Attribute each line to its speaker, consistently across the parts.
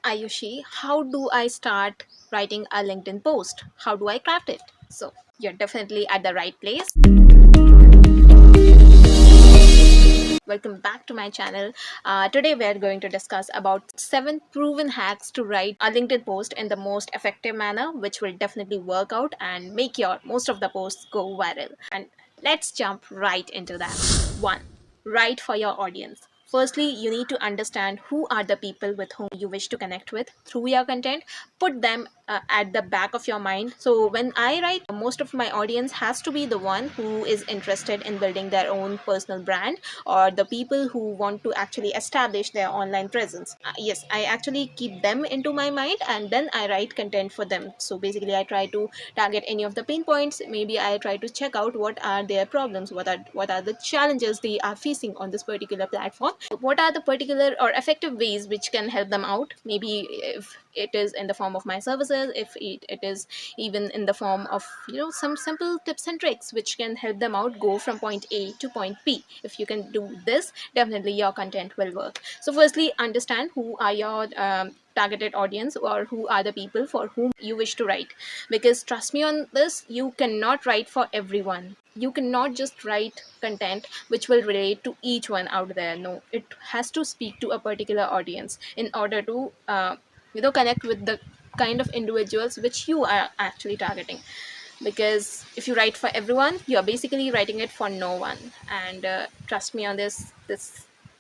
Speaker 1: Ayushi. How do I start writing a LinkedIn post? How do I craft it? So, you're definitely at the right place. Welcome back to my channel. Today we're going to discuss about 7 proven hacks to write a LinkedIn post in the most effective manner, which will definitely work out and make your most of the posts go viral. And let's jump right into that. 1. Write for your audience. Firstly, you need to understand who are the people with whom you wish to connect with through your content. Put them at the back of your mind. So when I write, most of my audience has to be the one who is interested in building their own personal brand, or the people who want to actually establish their online presence. Yes, I actually keep them into my mind and then I write content for them. So basically I try to target any of the pain points. Maybe I try to check out what are their problems, what are the challenges they are facing on this particular platform, what are the particular or effective ways which can help them out. Maybe if it is in the form of my services, if it is even in the form of some simple tips and tricks which can help them out go from point A to point B. If you can do this, definitely your content will work. So firstly, understand who are your targeted audience, or who are the people for whom you wish to write. Because trust me on this, you cannot write for everyone. You cannot just write content which will relate to each one out there. No, it has to speak to a particular audience in order to connect with the kind of individuals which you are actually targeting. Because if you write for everyone, you're basically writing it for no one. And trust me on this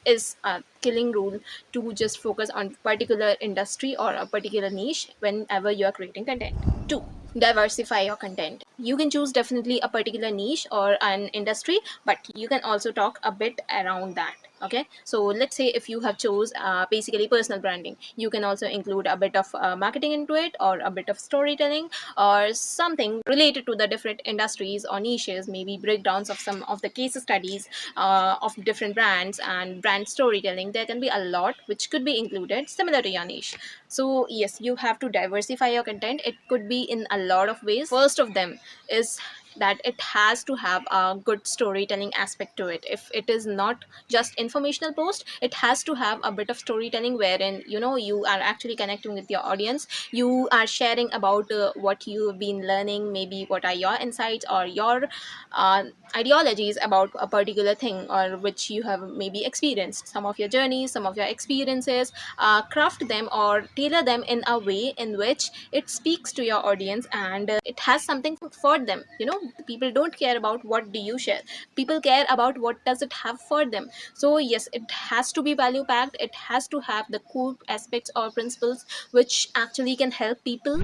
Speaker 1: is a killing rule, to just focus on particular industry or a particular niche whenever you are creating content. 2. Diversify your content. You can choose definitely a particular niche or an industry, but you can also talk a bit around that. Okay, so let's say if you have chose basically personal branding, you can also include a bit of marketing into it, or a bit of storytelling, or something related to the different industries or niches. Maybe breakdowns of some of the case studies of different brands and brand storytelling. There can be a lot which could be included similar to your niche. So yes, you have to diversify your content. It could be in a lot of ways. First of them is that it has to have a good storytelling aspect to it. If it is not just informational post, it has to have a bit of storytelling, wherein you are actually connecting with your audience. You are sharing about what you've been learning, maybe what are your insights or your uh, ideologies about a particular thing, or which you have maybe experienced, some of your journeys, some of your experiences. Craft them or tailor them in a way in which it speaks to your audience, and it has something for them. People don't care about what do you share, people care about what does it have for them. So yes, it has to be value packed. It has to have the core aspects or principles which actually can help people.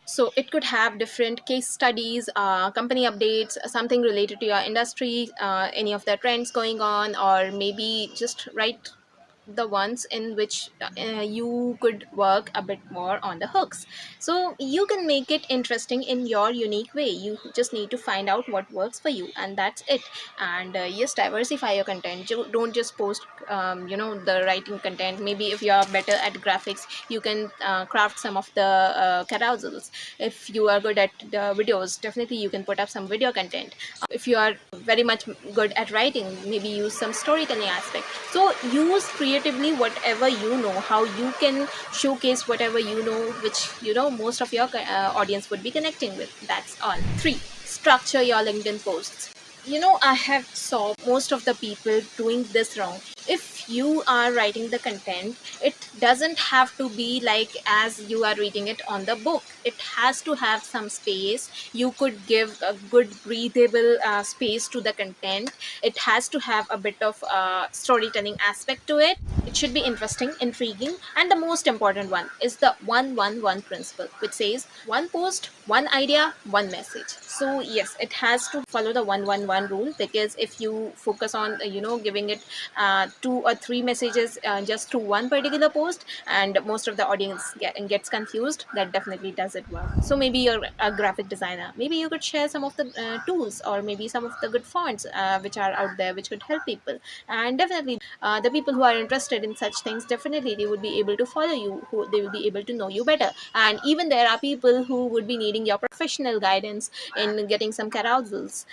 Speaker 1: So it could have different case studies, company updates, something related to your industry, any of the trends going on, or maybe just write the ones in which you could work a bit more on the hooks. So you can make it interesting in your unique way. You just need to find out what works for you, and that's it. And yes, diversify your content. Don't just post the writing content. Maybe if you are better at graphics, you can craft some of the carousels. If you are good at the videos, definitely you can put up some video content. If you are very much good at writing, maybe use some storytelling aspect. So use creatively whatever you know, how you can showcase whatever you know, which most of your audience would be connecting with. That's all. 3. Structure your LinkedIn posts. I have saw most of the people doing this wrong. If you are writing the content, it doesn't have to be like as you are reading it on the book. It has to have some space. You could give a good breathable space to the content. It has to have a bit of storytelling aspect to it. It should be interesting, intriguing, and the most important one is the 1-1-1 principle, which says one post, one idea, one message. So yes, it has to follow the 1-1-1 rule, because if you focus on giving it 2 or 3 messages just to one particular post, and most of the audience gets confused, that definitely doesn't work. So maybe you're a graphic designer, maybe you could share some of the tools, or maybe some of the good fonts which are out there which could help people. And definitely the people who are interested in such things, definitely they would be able to follow you, who they will be able to know you better. And even there are people who would be needing your professional guidance in getting some carousels,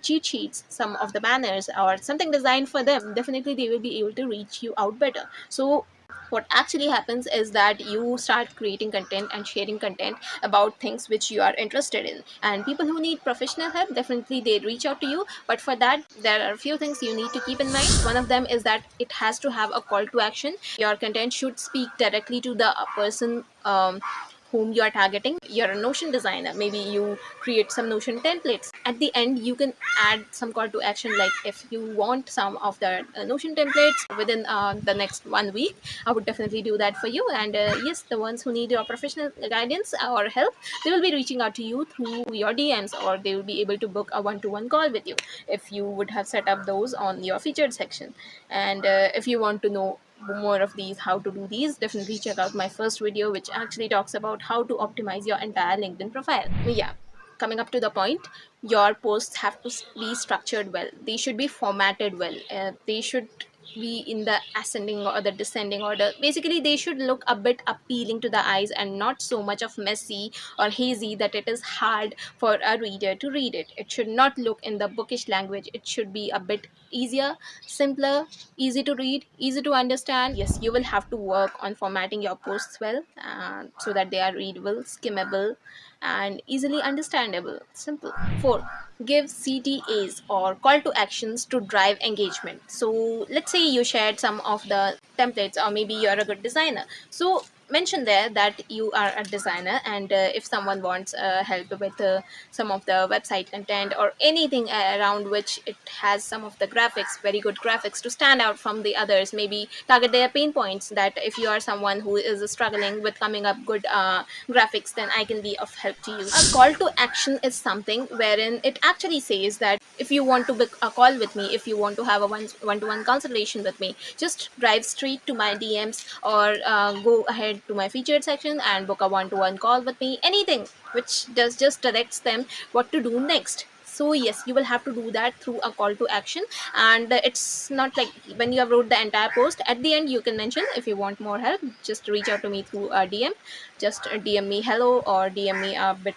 Speaker 1: cheat sheets, some of the banners, or something designed for them. Definitely they will be able to reach you out better. So What actually happens is that you start creating content and sharing content about things which you are interested in, and people who need professional help, definitely they reach out to you. But for that, there are a few things you need to keep in mind. One of them is that it has to have a call to action. Your content should speak directly to the person whom you are targeting. You're a Notion designer, maybe you create some Notion templates. At the end, you can add some call to action, like if you want some of the Notion templates within the next 1 week, I would definitely do that for you. And yes, the ones who need your professional guidance or help, they will be reaching out to you through your DMs, or they will be able to book a one-to-one call with you if you would have set up those on your featured section. And if you want to know more of these, how to do these, definitely check out my first video, which actually talks about how to optimize your entire LinkedIn profile. Yeah, coming up to the point, your posts have to be structured well. They should be formatted well. They should be in the ascending or the descending order. Basically, they should look a bit appealing to the eyes and not so much of messy or hazy that it is hard for a reader to read it. It should not look in the bookish language. It should be a bit easier, simpler, easy to read, easy to understand. Yes, you will have to work on formatting your posts well, so that they are readable, skimmable, and easily understandable. Simple. 4. Give CTAs or call to actions to drive engagement. So let's say you shared some of the templates, or maybe you're a good designer. So mention there that you are a designer, and if someone wants help with some of the website content or anything around which it has some of the graphics, very good graphics to stand out from the others, maybe target their pain points. That if you are someone who is struggling with coming up good graphics, then I can be of help to you. A call to action is something wherein it actually says that if you want to book a call with me, if you want to have a one-to-one consultation with me, just drive straight to my DMs, or go ahead to my featured section and book a one-to-one call with me. Anything which does just directs them what to do next. So yes, you will have to do that through a call to action. And it's not like when you have wrote the entire post, at the end you can mention, if you want more help, just reach out to me through a DM. Just DM me hello, or DM me a bit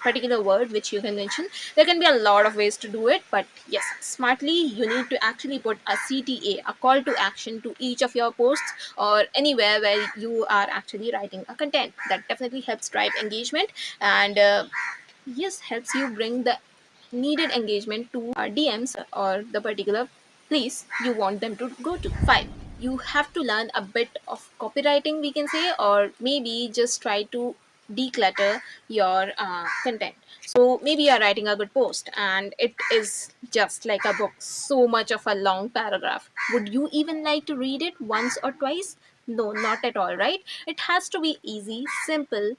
Speaker 1: particular word which you can mention. There can be a lot of ways to do it, but yes, smartly you need to actually put a CTA, a call to action, to each of your posts or anywhere where you are actually writing a content. That definitely helps drive engagement, and yes, helps you bring the needed engagement to DMs or the particular place you want them to go to. 5. You have to learn a bit of copywriting, we can say, or maybe just try to declutter your content. So maybe you're writing a good post and it is just like a book, so much of a long paragraph. Would you even like to read it once or twice? No, not at all, right? It has to be easy, simple,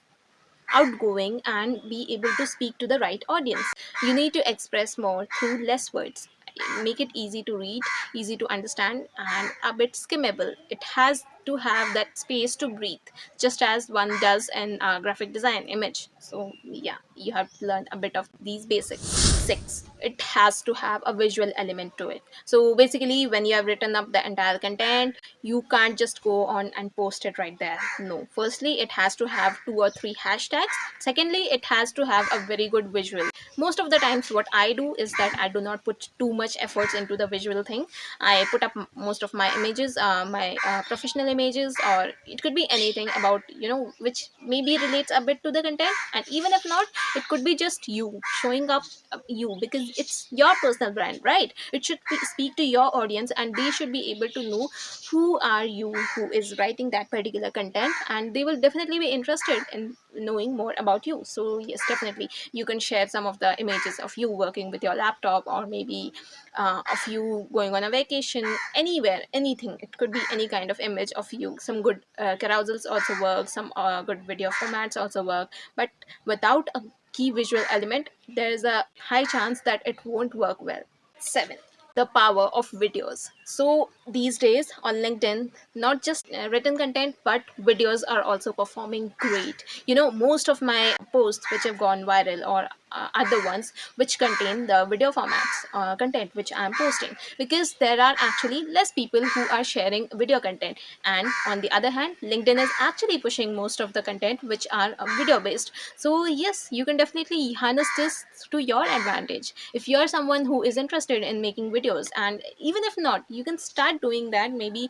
Speaker 1: outgoing, and be able to speak to the right audience. You need to express more through less words. Make it easy to read, easy to understand, and a bit skimmable. It has to have that space to breathe, just as one does in graphic design image. So yeah, you have to learn a bit of these basics. 6. It has to have a visual element to it. So basically, when you have written up the entire content, you can't just go on and post it right there. No, firstly it has to have 2 or 3 hashtags. Secondly, it has to have a very good visual. Most of the times what I do is that I do not put too much efforts into the visual thing. I put up most of my images, my professional images, or it could be anything about, which maybe relates a bit to the content. And even if not, it could be just you showing up, you, because it's your personal brand, right? It should speak to your audience, and they should be able to know who are you, who is writing that particular content, and they will definitely be interested in knowing more about you. So yes, definitely you can share some of the images of you working with your laptop, or maybe of you going on a vacation, anywhere, anything. It could be any kind of image of you. Some good carousels also work, some good video formats also work, but without a key visual element, there is a high chance that it won't work well. 7. The power of videos. So these days on LinkedIn, not just written content, but videos are also performing great. Most of my posts which have gone viral or other ones which contain the video formats content which I am posting, because there are actually less people who are sharing video content. And on the other hand, LinkedIn is actually pushing most of the content which are video based. So yes, you can definitely harness this to your advantage if you're someone who is interested in making videos. And even if not, you can start doing that. Maybe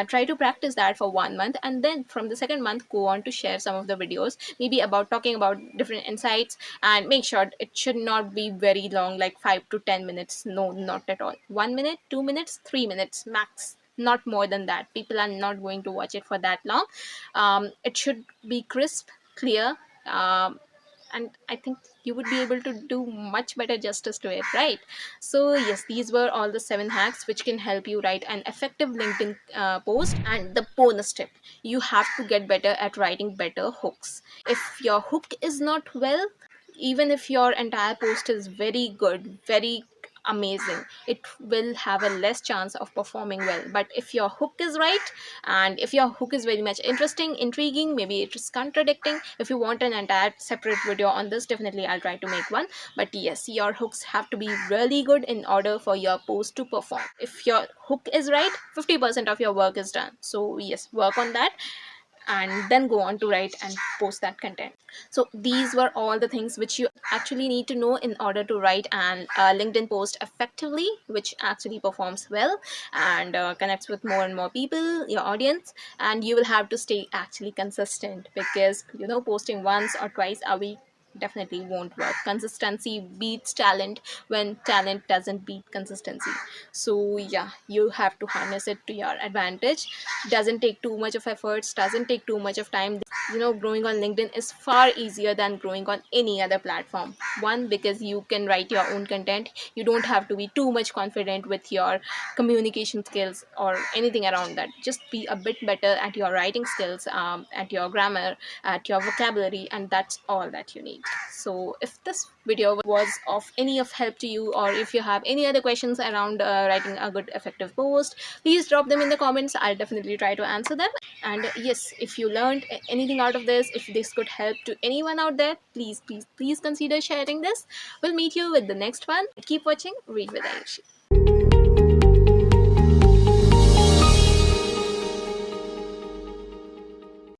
Speaker 1: try to practice that for 1 month, and then from the second month go on to share some of the videos, maybe about talking about different insights. And make sure it should not be very long, like 5 to 10 minutes. No, not at all. 1 minute, 2 minutes, 3 minutes max, not more than that. People are not going to watch it for that long. It should be crisp, clear, and I think you would be able to do much better justice to it, right? So yes, these were all the 7 hacks which can help you write an effective LinkedIn post. And the bonus tip, you have to get better at writing better hooks. If your hook is not well, even if your entire post is very good, very amazing, it will have a less chance of performing well. But if your hook is right, and if your hook is very much interesting, intriguing, maybe it is contradicting, if you want an entire separate video on this, definitely I'll try to make one. But yes, your hooks have to be really good in order for your post to perform. If your hook is right, 50% of your work is done. So yes, work on that, and then go on to write and post that content. So these were all the things which you actually need to know in order to write an LinkedIn post effectively, which actually performs well and connects with more and more people, your audience. And you will have to stay actually consistent, because posting once or twice a week definitely won't work. Consistency beats talent when talent doesn't beat consistency. So yeah, you have to harness it to your advantage. Doesn't take too much of efforts, doesn't take too much of time. Growing on LinkedIn is far easier than growing on any other platform. One, because you can write your own content. You don't have to be too much confident with your communication skills or anything around that. Just be a bit better at your writing skills, at your grammar, at your vocabulary, and that's all that you need. So if this video was of any of help to you, or if you have any other questions around writing a good effective post, please drop them in the comments. I'll definitely try to answer them. And yes, if you learned anything out of this, if this could help to anyone out there, please, please, please consider sharing this. We'll meet you with the next one. Keep watching Read with Ayushi.